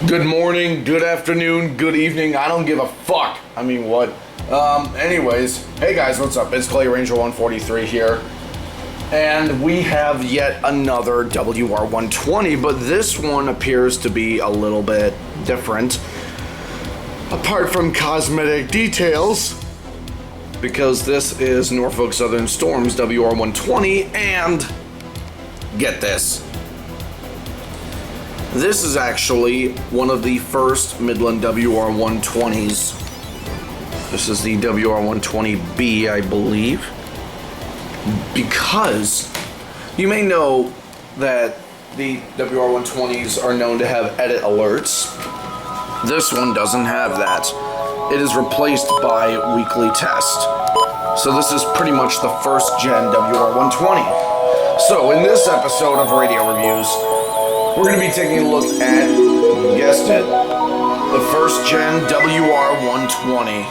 Good morning, good afternoon, good evening, I don't give a fuck. I mean, what? Anyways, hey guys, what's up? It's Clay Ranger 143 here. And we have yet another WR120, but this one appears to be a little bit different. Apart from cosmetic details, because this is Norfolk Southern Storm's WR120, and get this. This is actually one of the first Midland WR120s. This is the WR120B, I believe. Because you may know that the WR120s are known to have edit alerts. This one doesn't have that. It is replaced by weekly test. So this is pretty much the first gen WR120. So in this episode of Radio Reviews, we're going to be taking a look at, you guessed it, the first gen WR120.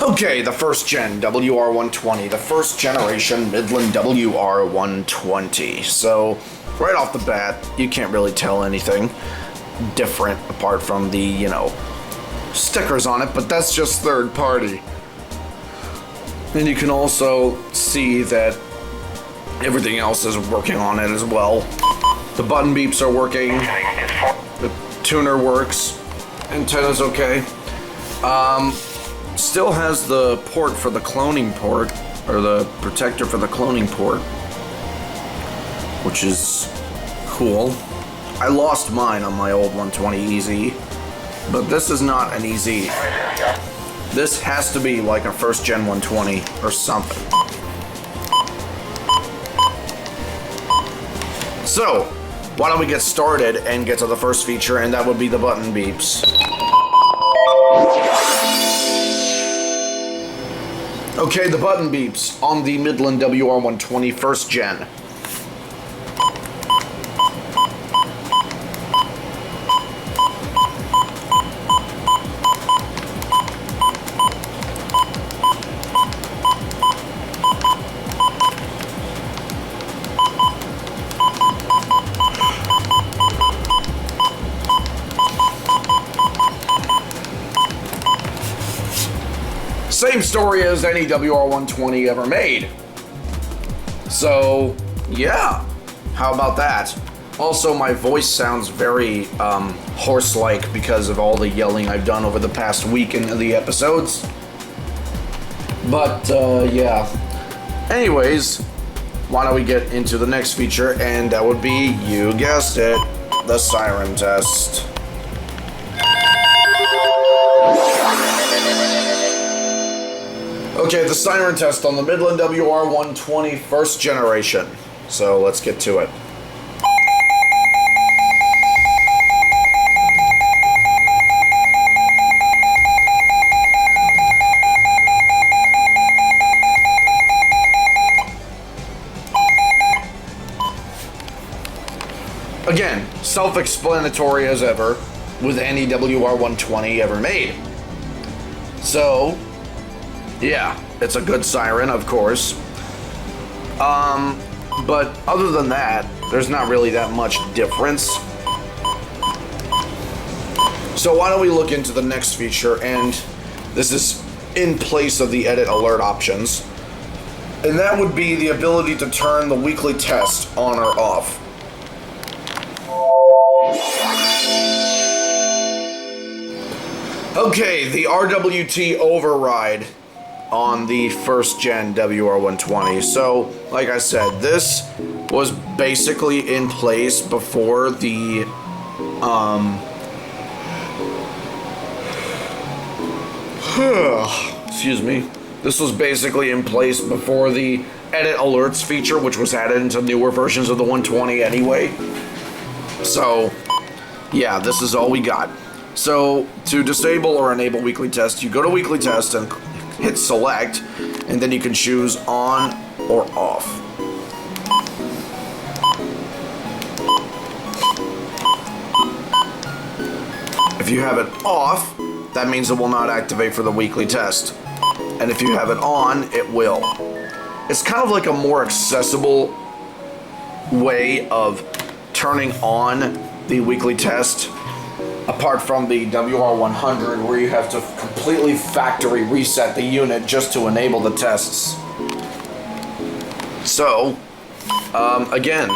Okay, the first gen WR120, the first generation Midland WR120. So, right off the bat, you can't really tell anything different apart from the, stickers on it, but that's just third party. And you can also see that everything else is working on it as well. The button beeps are working, the tuner works, antenna's okay. Still has the port for the cloning port, or the protector for the cloning port, which is cool. I lost mine on my old 120 EZ, but this is not an EZ. This has to be like a first gen 120 or something. So, why don't we get started and get to the first feature, and that would be the button beeps. Okay, the button beeps on the Midland WR120 first gen. Same story as any WR120 ever made. So, yeah. How about that? Also, my voice sounds very horse-like because of all the yelling I've done over the past week in the episodes. But, yeah. Anyways, why don't we get into the next feature, and that would be, you guessed it, the Siren Test. Okay, the Siren Test on the Midland WR120 first generation. So let's get to it. Again, self-explanatory as ever with any WR120 ever made. So, yeah, it's a good siren, of course. But other than that, there's not really that much difference. So why don't we look into the next feature, and this is in place of the edit alert options. And that would be the ability to turn the weekly test on or off. Okay, the RWT Override on the first gen WR120. So, like I said, this was basically in place before the excuse me. This was basically in place before the edit alerts feature, which was added into newer versions of the 120 anyway. So, yeah, this is all we got. So, to disable or enable weekly test, you go to weekly test and hit select, and then you can choose on or off. If you have it off, that means it will not activate for the weekly test. And if you have it on, it will. It's kind of like a more accessible way of turning on the weekly test, apart from the WR100, where you have to completely factory reset the unit just to enable the tests. So, again,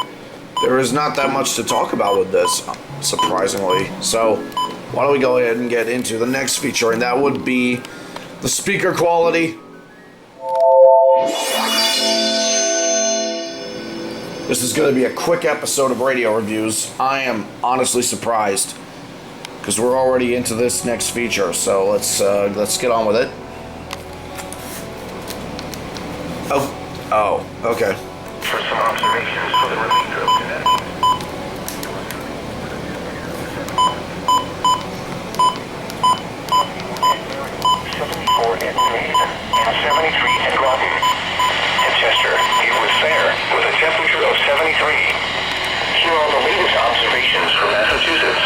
there is not that much to talk about with this, surprisingly. So, why don't we go ahead and get into the next feature, and that would be the speaker quality. This is going to be a quick episode of radio reviews. I am honestly surprised, because we're already into this next feature. So let's get on with it. Oh, okay. For some observations for the remainder of today. And 73 at Groton. At Chester, it was fair with a temperature of 73. Here are the latest observations from Massachusetts.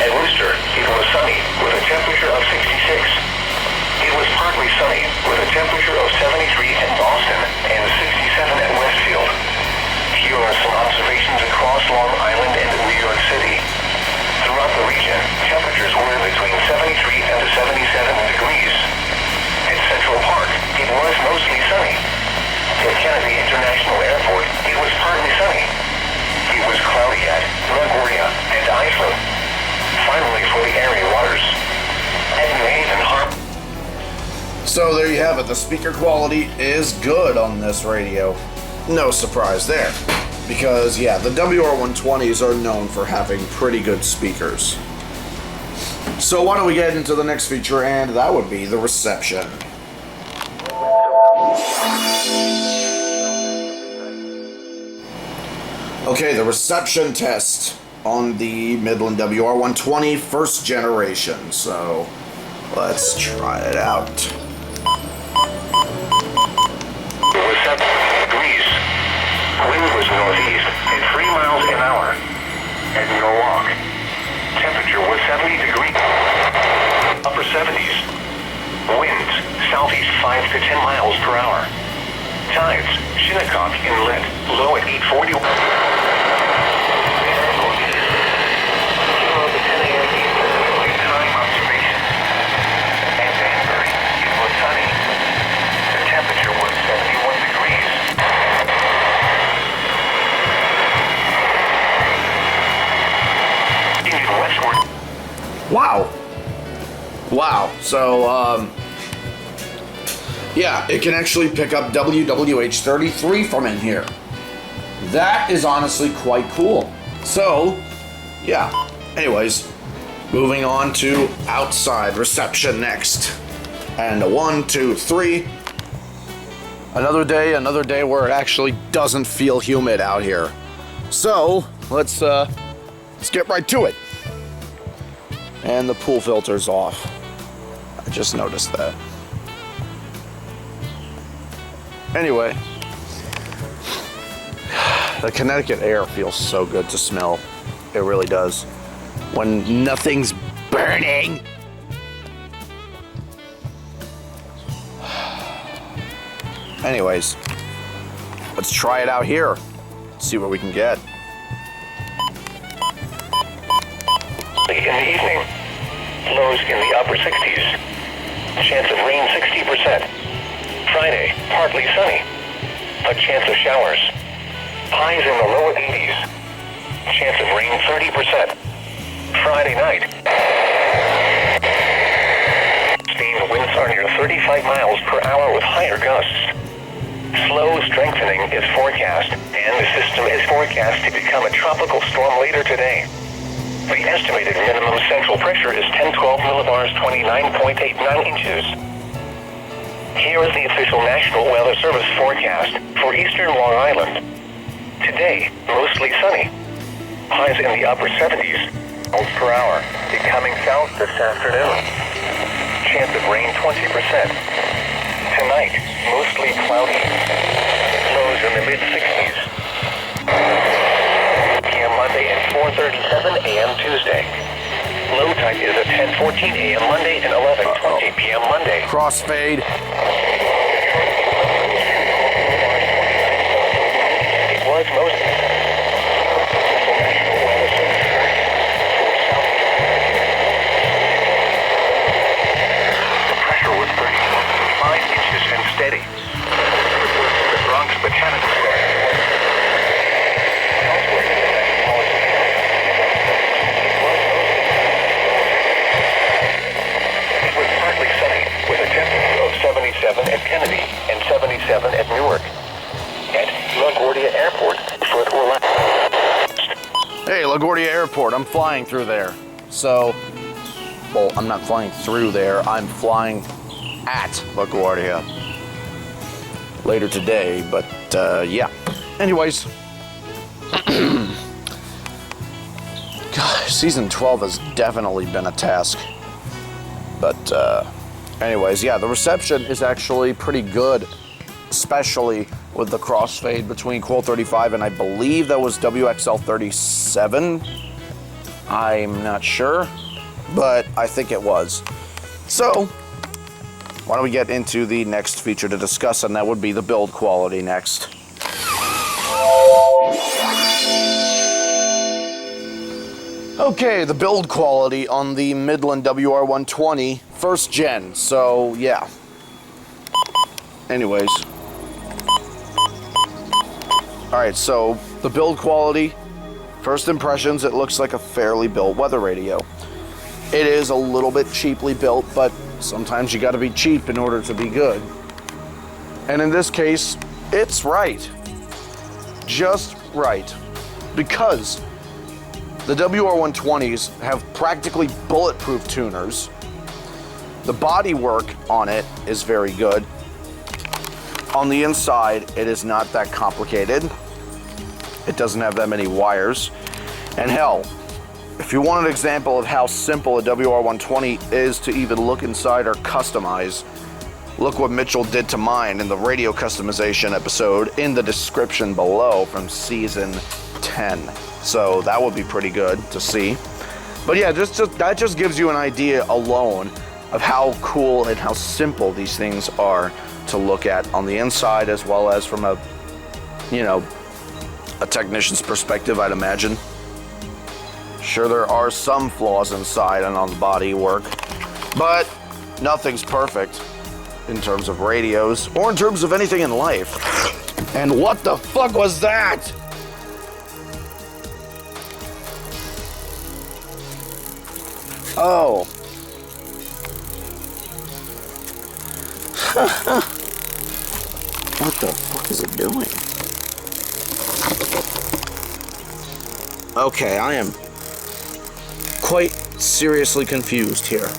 At Worcester, it was sunny with a temperature of 66. It was partly sunny with a temperature of 73 at Boston and 67 at Westfield. Here are some observations across Long Island and New York City. Throughout the region, temperatures were between 73 and 77 degrees. At Central Park, it was mostly sunny. At Kennedy International Airport, it was partly sunny. It was cloudy at LaGuardia and Iceland. Finally, for the area waters, at New Haven Harbor. So there you have it. The speaker quality is good on this radio. No surprise there. Because, yeah, the WR120s are known for having pretty good speakers. So why don't we get into the next feature, and that would be the reception. Okay, the reception test on the Midland WR120 first generation. So let's try it out. It was 70 degrees. Wind was northeast at 3 miles an hour. At Norwalk, temperature was 70 degrees. Upper 70s. Winds southeast 5 to 10 miles per hour. Tides, Shinnecock Inlet, low at 840. Wow. So, yeah, it can actually pick up WWH33 from in here. That is honestly quite cool. So, yeah. Anyways, moving on to outside reception next. And 1, 2, 3. Another day where it actually doesn't feel humid out here. So, let's get right to it. And the pool filter's off. I just noticed that. Anyway, the Connecticut air feels so good to smell. It really does. When nothing's burning. Anyways, let's try it out here. See what we can get. In the evening, lows in the upper 60s. Chance of rain 60%. Friday, partly sunny. A chance of showers. Highs in the lower 80s. Chance of rain 30%. Friday night. are near 35 miles per hour with higher gusts. Slow strengthening is forecast, and the system is forecast to become a tropical storm later today. The estimated minimum central pressure is 1012 millibars, 29.89 inches. Here is the official National Weather Service forecast for eastern Long Island. Today, mostly sunny. Highs in the upper 70s miles per hour. Becoming south this afternoon. Chance of rain 20%. Tonight, mostly cloudy. Lows in the mid-60s. PM Monday and 4:37 a.m. Tuesday. Low tide is at 10:14 a.m. Monday and 11:20 p.m. Monday. Crossfade. It was most. The pressure was 35 inches and steady. The Bronx Botanical Garden. It was partly sunny with a temperature of 77 at Kennedy and 77 at Newark. At LaGuardia Airport, Fort Orlando. Hey, LaGuardia Airport, I'm flying through there. So, well, I'm not flying through there, I'm flying at LaGuardia later today, but yeah. Anyways, God, season 12 has definitely been a task. But anyways, yeah, the reception is actually pretty good, especially with the crossfade between Quell 35 and I believe that was WXL 37. I'm not sure, but I think it was. So, why don't we get into the next feature to discuss, and that would be the build quality next. Okay, the build quality on the Midland WR120 first gen, so yeah. Anyways. Alright, so the build quality, first impressions, it looks like a fairly built weather radio. It is a little bit cheaply built, but sometimes you gotta be cheap in order to be good. And in this case, it's right. Just right. Because the WR120s have practically bulletproof tuners. The body work on it is very good. On the inside, it is not that complicated. It doesn't have that many wires. And hell, if you want an example of how simple a WR120 is to even look inside or customize, look what Mitchell did to mine in the radio customization episode in the description below from season 10. So that would be pretty good to see. But yeah, that just gives you an idea alone of how cool and how simple these things are to look at on the inside, as well as from a, you know, a technician's perspective, I'd imagine. Sure, there are some flaws inside and on the body work, but nothing's perfect in terms of radios or in terms of anything in life. And what the fuck was that? Oh. What the fuck is it doing? Okay, I am quite seriously confused here.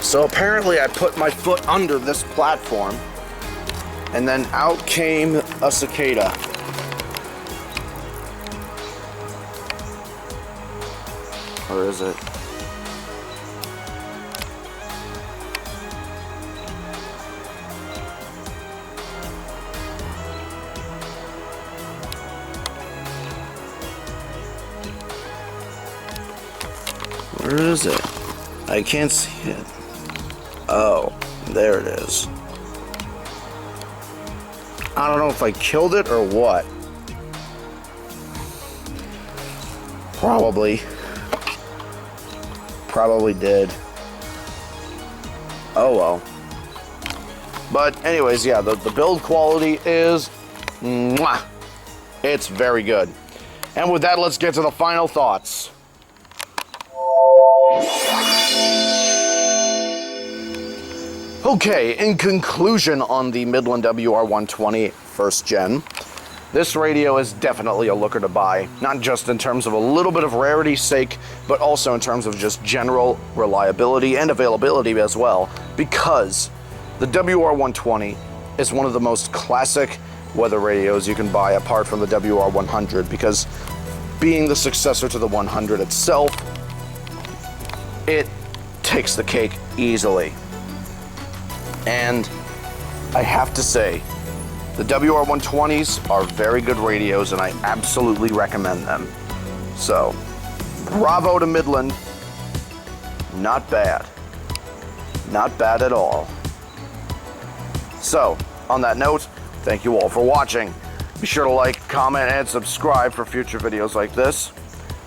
So apparently I put my foot under this platform and then out came a cicada. Or is it? Where is it? I can't see it. Oh, there it is. I don't know if I killed it or what. Probably did. Oh well. But anyways, yeah, the build quality is mwah, it's very good. And with that, let's get to the final thoughts. Okay, in conclusion on the Midland WR120 first gen, this radio is definitely a looker to buy, not just in terms of a little bit of rarity's sake, but also in terms of just general reliability and availability as well, because the WR120 is one of the most classic weather radios you can buy apart from the WR100, because being the successor to the 100 itself, it takes the cake easily. And I have to say, the WR120s are very good radios, and I absolutely recommend them. So, bravo to Midland. Not bad. Not bad at all. So, on that note, thank you all for watching. Be sure to like, comment, and subscribe for future videos like this.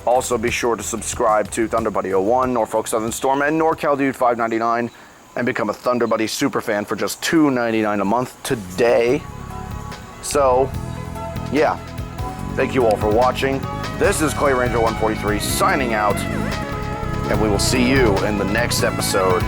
Also, be sure to subscribe to Thunder Buddy 01, Norfolk Southern Storm, and NorCal Dude 599, and become a Thunder Buddy superfan for just $2.99 a month today. So, yeah, thank you all for watching. This is Clay Ranger 143 signing out, and we will see you in the next episode.